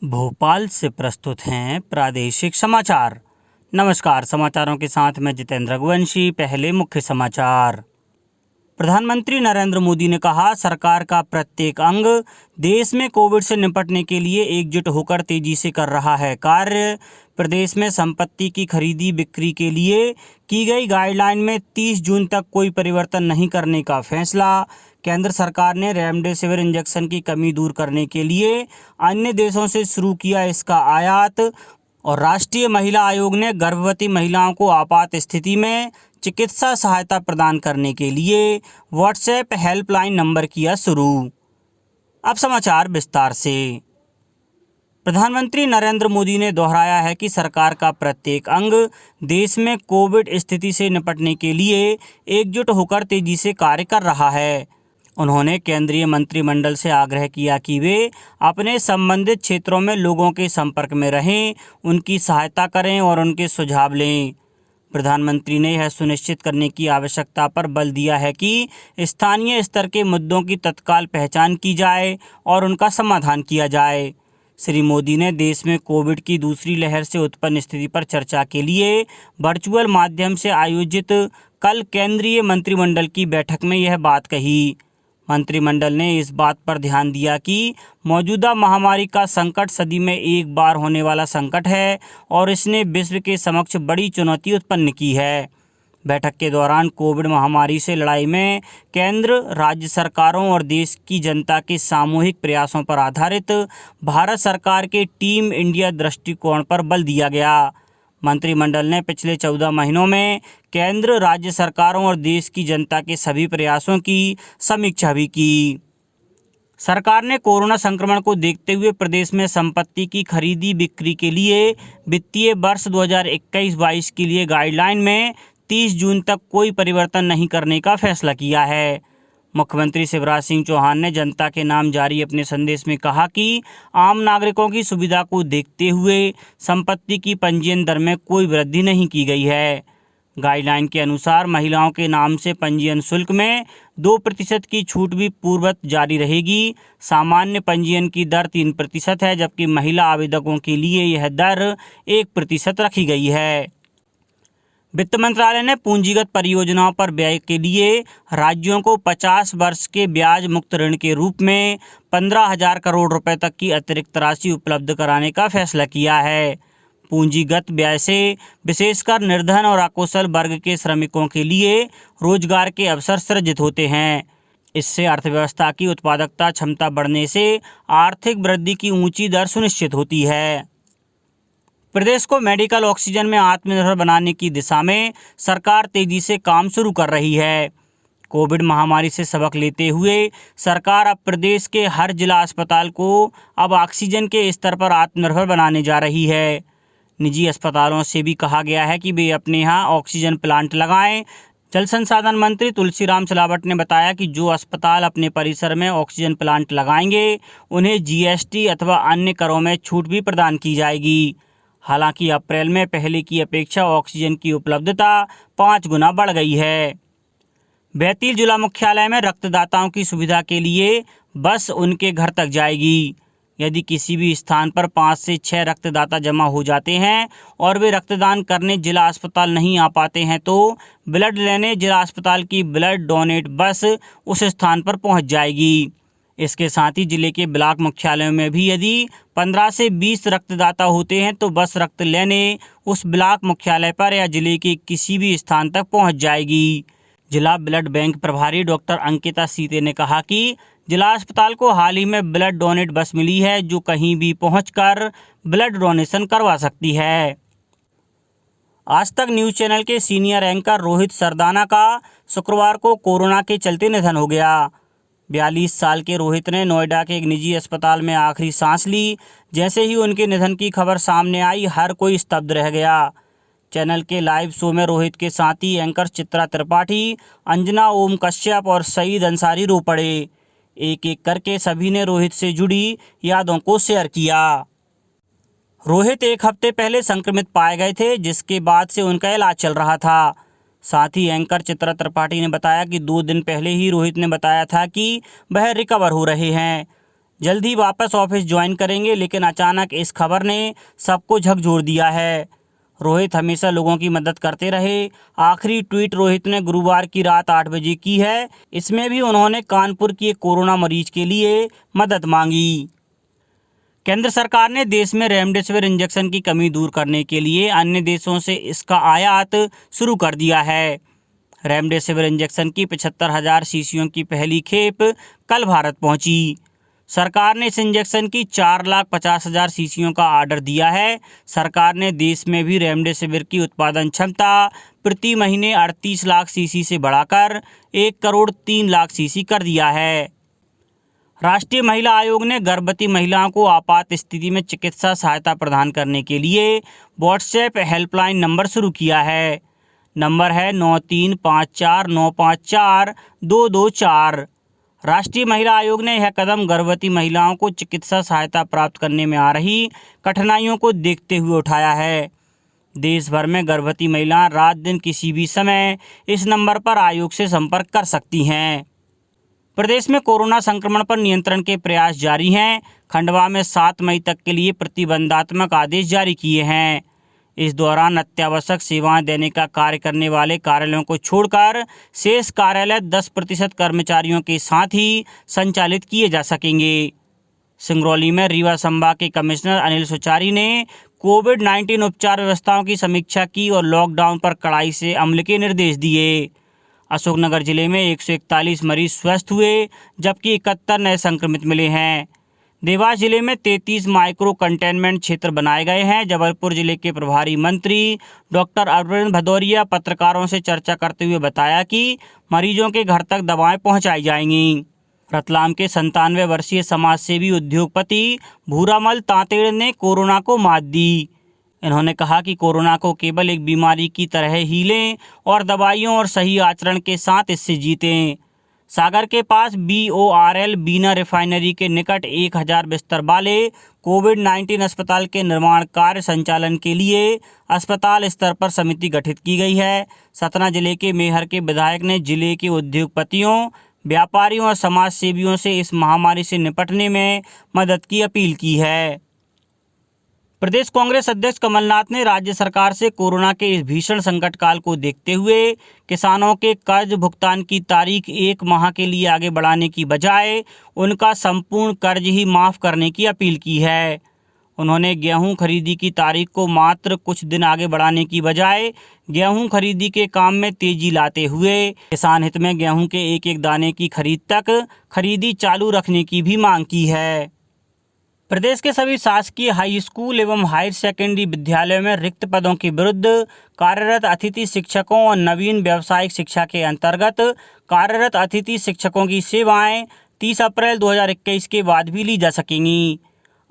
भोपाल से प्रस्तुत हैं प्रादेशिक समाचार। नमस्कार, समाचारों के साथ मैं जितेंद्र रघुवंशी। पहले मुख्य समाचार। प्रधानमंत्री नरेंद्र मोदी ने कहा, सरकार का प्रत्येक अंग देश में कोविड से निपटने के लिए एकजुट होकर तेजी से कर रहा है कार्य। प्रदेश में संपत्ति की खरीदी बिक्री के लिए की गई गाइडलाइन में 30 जून तक कोई परिवर्तन नहीं करने का फैसला। केंद्र सरकार ने रेमडेसिविर इंजेक्शन की कमी दूर करने के लिए अन्य देशों से शुरू किया इसका आयात। और राष्ट्रीय महिला आयोग ने गर्भवती महिलाओं को आपात स्थिति में चिकित्सा सहायता प्रदान करने के लिए व्हाट्सएप हेल्पलाइन नंबर किया शुरू। अब समाचार विस्तार से। प्रधानमंत्री नरेंद्र मोदी ने दोहराया है कि सरकार का प्रत्येक अंग देश में कोविड स्थिति से निपटने के लिए एकजुट होकर तेजी से कार्य कर रहा है। उन्होंने केंद्रीय मंत्रिमंडल से आग्रह किया कि वे अपने संबंधित क्षेत्रों में लोगों के संपर्क में रहें, उनकी सहायता करें और उनके सुझाव लें। प्रधानमंत्री ने यह सुनिश्चित करने की आवश्यकता पर बल दिया है कि स्थानीय स्तर के मुद्दों की तत्काल पहचान की जाए और उनका समाधान किया जाए। श्री मोदी ने देश में कोविड की दूसरी लहर से उत्पन्न स्थिति पर चर्चा के लिए वर्चुअल माध्यम से आयोजित कल केंद्रीय मंत्रिमंडल की बैठक में यह बात कही। मंत्रिमंडल ने इस बात पर ध्यान दिया कि मौजूदा महामारी का संकट सदी में एक बार होने वाला संकट है और इसने विश्व के समक्ष बड़ी चुनौती उत्पन्न की है। बैठक के दौरान कोविड महामारी से लड़ाई में केंद्र, राज्य सरकारों और देश की जनता के सामूहिक प्रयासों पर आधारित भारत सरकार के टीम इंडिया दृष्टिकोण पर बल दिया गया। मंत्रिमंडल ने पिछले 14 महीनों में केंद्र, राज्य सरकारों और देश की जनता के सभी प्रयासों की समीक्षा भी की। सरकार ने कोरोना संक्रमण को देखते हुए प्रदेश में संपत्ति की खरीदी बिक्री के लिए वित्तीय वर्ष 2021-22 के लिए गाइडलाइन में 30 जून तक कोई परिवर्तन नहीं करने का फैसला किया है। मुख्यमंत्री शिवराज सिंह चौहान ने जनता के नाम जारी अपने संदेश में कहा कि आम नागरिकों की सुविधा को देखते हुए संपत्ति की पंजीयन दर में कोई वृद्धि नहीं की गई है। गाइडलाइन के अनुसार महिलाओं के नाम से पंजीयन शुल्क में 2% की छूट भी पूर्ववत जारी रहेगी। सामान्य पंजीयन की दर 3% है, जबकि महिला आवेदकों के लिए यह दर 1% रखी गई है। वित्त मंत्रालय ने पूंजीगत परियोजनाओं पर व्यय के लिए राज्यों को 50 वर्ष के ब्याज मुक्त ऋण के रूप में 15,000 करोड़ रुपए तक की अतिरिक्त राशि उपलब्ध कराने का फैसला किया है। पूंजीगत व्यय से विशेषकर निर्धन और अकुशल वर्ग के श्रमिकों के लिए रोजगार के अवसर सृजित होते हैं। इससे अर्थव्यवस्था की उत्पादकता क्षमता बढ़ने से आर्थिक वृद्धि की ऊंची दर सुनिश्चित होती है। प्रदेश को मेडिकल ऑक्सीजन में आत्मनिर्भर बनाने की दिशा में सरकार तेजी से काम शुरू कर रही है। कोविड महामारी से सबक लेते हुए सरकार अब प्रदेश के हर जिला अस्पताल को अब ऑक्सीजन के स्तर पर आत्मनिर्भर बनाने जा रही है। निजी अस्पतालों से भी कहा गया है कि वे अपने यहाँ ऑक्सीजन प्लांट लगाएं। जल संसाधन मंत्री तुलसीराम सिलावट ने बताया कि जो अस्पताल अपने परिसर में ऑक्सीजन प्लांट लगाएंगे उन्हें जीएसटी अथवा अन्य करों में छूट भी प्रदान की जाएगी। हालांकि अप्रैल में पहले की अपेक्षा ऑक्सीजन की उपलब्धता 5 गुना बढ़ गई है। बैतूल जिला मुख्यालय में रक्तदाताओं की सुविधा के लिए बस उनके घर तक जाएगी। यदि किसी भी स्थान पर 5 से 6 रक्तदाता जमा हो जाते हैं और वे रक्तदान करने जिला अस्पताल नहीं आ पाते हैं तो ब्लड लेने जिला अस्पताल की ब्लड डोनेट बस उस स्थान पर पहुंच जाएगी। इसके साथ ही जिले के ब्लॉक मुख्यालयों में भी यदि 15 से 20 रक्तदाता होते हैं तो बस रक्त लेने उस ब्लॉक मुख्यालय पर या जिले के किसी भी स्थान तक पहुंच जाएगी। जिला ब्लड बैंक प्रभारी डॉक्टर अंकिता सीते ने कहा कि जिला अस्पताल को हाल ही में ब्लड डोनेट बस मिली है जो कहीं भी पहुंचकर ब्लड डोनेशन करवा सकती है। आज तक न्यूज़ चैनल के सीनियर एंकर रोहित सरदाना का शुक्रवार को कोरोना के चलते निधन हो गया। 42 साल के रोहित ने नोएडा के एक निजी अस्पताल में आखिरी सांस ली। जैसे ही उनके निधन की खबर सामने आई, हर कोई स्तब्ध रह गया। चैनल के लाइव शो में रोहित के साथी एंकर चित्रा त्रिपाठी, अंजना ओम कश्यप और सईद अंसारी रो पड़े। एक एक करके सभी ने रोहित से जुड़ी यादों को शेयर किया। रोहित एक हफ्ते पहले संक्रमित पाए गए थे, जिसके बाद से उनका इलाज चल रहा था। साथ ही एंकर चित्रा त्रिपाठी ने बताया कि 2 दिन पहले ही रोहित ने बताया था कि वह रिकवर हो रहे हैं। जल्द ही वापस ऑफिस ज्वाइन करेंगे, लेकिन अचानक इस खबर ने सबको झकझोर दिया है। रोहित हमेशा लोगों की मदद करते रहे। आखिरी ट्वीट रोहित ने गुरुवार की रात 8 बजे की है। इसमें भी उन्होंने कानपुर की एक कोरोना मरीज के लिए मदद मांगी। केंद्र सरकार ने देश में रेमडेसिविर इंजेक्शन की कमी दूर करने के लिए अन्य देशों से इसका आयात शुरू कर दिया है। रेमडेसिविर इंजेक्शन की 75,000 शीशियों की पहली खेप कल भारत पहुंची। सरकार ने इस इंजेक्शन की 4,50,000 शीशियों का ऑर्डर दिया है। सरकार ने देश में भी रेमडेसिविर की उत्पादन क्षमता प्रति महीने 38 लाख शीशी से बढ़ाकर 1,03,00,000 शीशी कर दिया है। राष्ट्रीय महिला आयोग ने गर्भवती महिलाओं को आपात स्थिति में चिकित्सा सहायता प्रदान करने के लिए व्हाट्सएप हेल्पलाइन नंबर शुरू किया है। नंबर है 9354954224। राष्ट्रीय महिला आयोग ने यह कदम गर्भवती महिलाओं को चिकित्सा सहायता प्राप्त करने में आ रही कठिनाइयों को देखते हुए उठाया है। देश भर में गर्भवती महिलाएं रात दिन किसी भी समय इस नंबर पर आयोग से संपर्क कर सकती हैं। प्रदेश में कोरोना संक्रमण पर नियंत्रण के प्रयास जारी हैं। खंडवा में 7 मई तक के लिए प्रतिबंधात्मक आदेश जारी किए हैं। इस दौरान अत्यावश्यक सेवाएं देने का कार्य करने वाले कार्यालयों को छोड़कर शेष कार्यालय 10% कर्मचारियों के साथ ही संचालित किए जा सकेंगे। सिंगरौली में रीवा संभाग के कमिश्नर अनिल सुचारी ने कोविड-19 उपचार व्यवस्थाओं की समीक्षा की और लॉकडाउन पर कड़ाई से अमल के निर्देश दिए। अशोकनगर जिले में 141 मरीज स्वस्थ हुए, जबकि 71 नए संक्रमित मिले हैं। देवास जिले में 33 माइक्रो कंटेनमेंट क्षेत्र बनाए गए हैं। जबलपुर जिले के प्रभारी मंत्री डॉक्टर अरविंद भदौरिया पत्रकारों से चर्चा करते हुए बताया कि मरीजों के घर तक दवाएं पहुंचाई जाएंगी। रतलाम के 97 वर्षीय समाजसेवी उद्योगपति भूरामल तांतेड़ ने कोरोना को मात दी। इन्होंने कहा कि कोरोना को केवल एक बीमारी की तरह ही लें और दवाइयों और सही आचरण के साथ इससे जीतें। सागर के पास BORL बीना रिफाइनरी के निकट 1000 बिस्तर वाले कोविड-19 अस्पताल के निर्माण कार्य संचालन के लिए अस्पताल स्तर पर समिति गठित की गई है। सतना जिले के मैहर के विधायक ने जिले के उद्योगपतियों, व्यापारियों और समाज सेवियों से इस महामारी से निपटने में मदद की अपील की है। प्रदेश कांग्रेस अध्यक्ष कमलनाथ ने राज्य सरकार से कोरोना के इस भीषण संकट काल को देखते हुए किसानों के कर्ज भुगतान की तारीख 1 माह के लिए आगे बढ़ाने की बजाय उनका संपूर्ण कर्ज ही माफ़ करने की अपील की है। उन्होंने गेहूं खरीदी की तारीख को मात्र कुछ दिन आगे बढ़ाने की बजाय गेहूं खरीदी के काम में तेजी लाते हुए किसान हित में गेहूं के एक एक दाने की खरीद तक खरीदी चालू रखने की भी मांग की है। प्रदेश के सभी शासकीय हाई स्कूल एवं हायर सेकेंडरी विद्यालयों में रिक्त पदों के विरुद्ध कार्यरत अतिथि शिक्षकों और नवीन व्यावसायिक शिक्षा के अंतर्गत कार्यरत अतिथि शिक्षकों की सेवाएं 30 अप्रैल 2021 के बाद भी ली जा सकेंगी।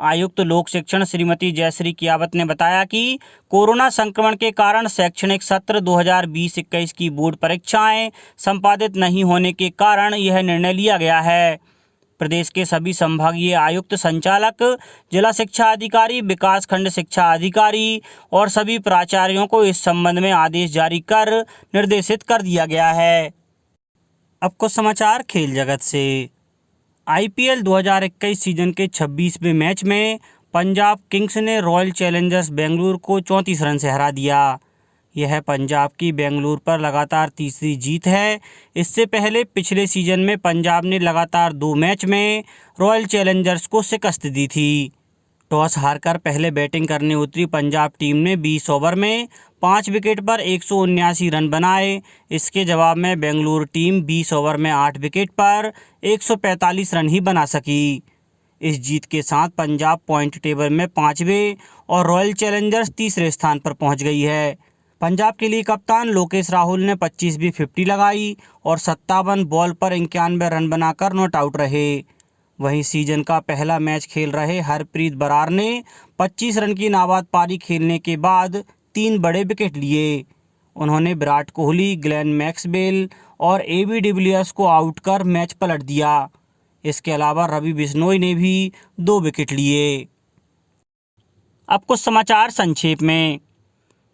आयुक्त लोक शिक्षण श्रीमती जयश्री कियावत ने बताया कि कोरोना संक्रमण के कारण शैक्षणिक सत्र 2020-21 की बोर्ड परीक्षाएं संपादित नहीं होने के कारण यह निर्णय लिया गया है। प्रदेश के सभी संभागीय आयुक्त, संचालक, जिला शिक्षा अधिकारी, विकासखंड शिक्षा अधिकारी और सभी प्राचार्यों को इस संबंध में आदेश जारी कर निर्देशित कर दिया गया है। अब कुछ समाचार खेल जगत से। IPL 2021 सीजन के 26वें मैच में पंजाब किंग्स ने रॉयल चैलेंजर्स बेंगलुरु को 34 रन से हरा दिया। यह पंजाब की बेंगलुरु पर लगातार तीसरी जीत है। इससे पहले पिछले सीजन में पंजाब ने लगातार 2 मैच में रॉयल चैलेंजर्स को शिकस्त दी थी। टॉस हारकर पहले बैटिंग करने उतरी पंजाब टीम ने 20 ओवर में 5 विकेट पर 179 रन बनाए। इसके जवाब में बेंगलुरु टीम 20 ओवर में 8 विकेट पर 145 रन ही बना सकी। इस जीत के साथ पंजाब पॉइंट टेबल में 5वें और रॉयल चैलेंजर्स तीसरे स्थान पर पहुंच गई है। पंजाब के लिए कप्तान लोकेश राहुल ने 25वीं 50 लगाई और 57 बॉल पर 91 रन बनाकर नॉट आउट रहे। वहीं सीजन का पहला मैच खेल रहे हरप्रीत बरार ने 25 रन की नाबाद पारी खेलने के बाद 3 बड़े विकेट लिए। उन्होंने विराट कोहली, ग्लेन मैक्सवेल और AB डिविलियर्स को आउट कर मैच पलट दिया। इसके अलावा रवि बिश्नोई ने भी 2 विकेट लिए। अब कुछ समाचार संक्षेप में।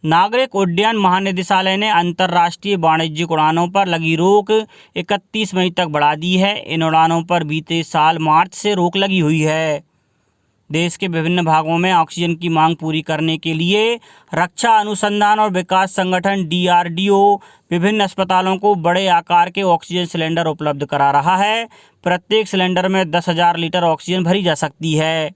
नागरिक उड्डयन महानिदेशालय ने अंतर्राष्ट्रीय वाणिज्यिक उड़ानों पर लगी रोक 31 मई तक बढ़ा दी है। इन उड़ानों पर बीते साल मार्च से रोक लगी हुई है। देश के विभिन्न भागों में ऑक्सीजन की मांग पूरी करने के लिए रक्षा अनुसंधान और विकास संगठन DRDO विभिन्न अस्पतालों को बड़े आकार के ऑक्सीजन सिलेंडर उपलब्ध करा रहा है। प्रत्येक सिलेंडर में 10,000 लीटर ऑक्सीजन भरी जा सकती है।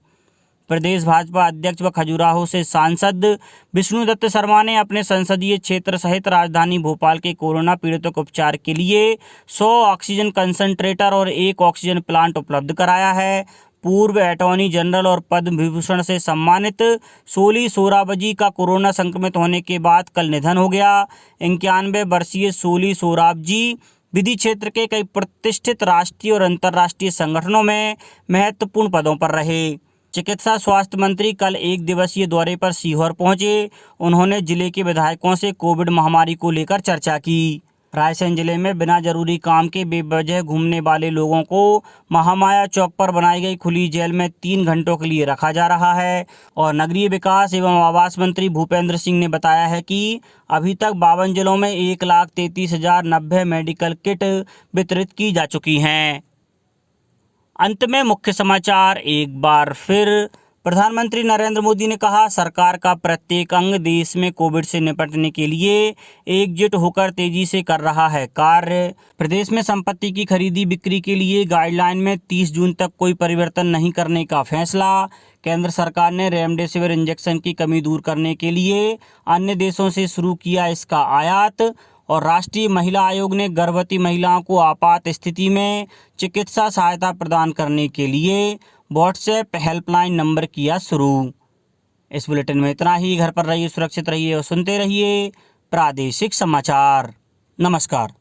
प्रदेश भाजपा अध्यक्ष व खजुराहो से सांसद विष्णुदत्त शर्मा ने अपने संसदीय क्षेत्र सहित राजधानी भोपाल के कोरोना पीड़ितों के उपचार के लिए 100 ऑक्सीजन कंसंट्रेटर और 1 ऑक्सीजन प्लांट उपलब्ध कराया है। पूर्व अटॉर्नी जनरल और पद्म विभूषण से सम्मानित सोली सोराबजी का कोरोना संक्रमित होने के बाद कल निधन हो गया। 91 वर्षीय सोली सोराबजी विधि क्षेत्र के कई प्रतिष्ठित राष्ट्रीय और अंतर्राष्ट्रीय संगठनों में महत्वपूर्ण पदों पर रहे। चिकित्सा स्वास्थ्य मंत्री कल 1 दिवसीय दौरे पर सीहोर पहुंचे। उन्होंने जिले के विधायकों से कोविड महामारी को लेकर चर्चा की। रायसेन जिले में बिना जरूरी काम के बेवजह घूमने वाले लोगों को महामाया चौक पर बनाई गई खुली जेल में 3 घंटों के लिए रखा जा रहा है। और नगरीय विकास एवं आवास मंत्री भूपेंद्र सिंह ने बताया है कि अभी तक 52 जिलों में 1,33,090 मेडिकल किट वितरित की जा चुकी हैं। अंत में मुख्य समाचार एक बार फिर। प्रधानमंत्री नरेंद्र मोदी ने कहा, सरकार का प्रत्येक अंग देश में कोविड से निपटने के लिए एकजुट होकर तेजी से कर रहा है कार्य। प्रदेश में संपत्ति की खरीदी बिक्री के लिए गाइडलाइन में 30 जून तक कोई परिवर्तन नहीं करने का फैसला। केंद्र सरकार ने रेमडेसिविर इंजेक्शन की कमी दूर करने के लिए अन्य देशों से शुरू किया इसका आयात। और राष्ट्रीय महिला आयोग ने गर्भवती महिलाओं को आपात स्थिति में चिकित्सा सहायता प्रदान करने के लिए व्हाट्सएप हेल्पलाइन नंबर किया शुरू। इस बुलेटिन में इतना ही। घर पर रहिए, सुरक्षित रहिए और सुनते रहिए प्रादेशिक समाचार। नमस्कार।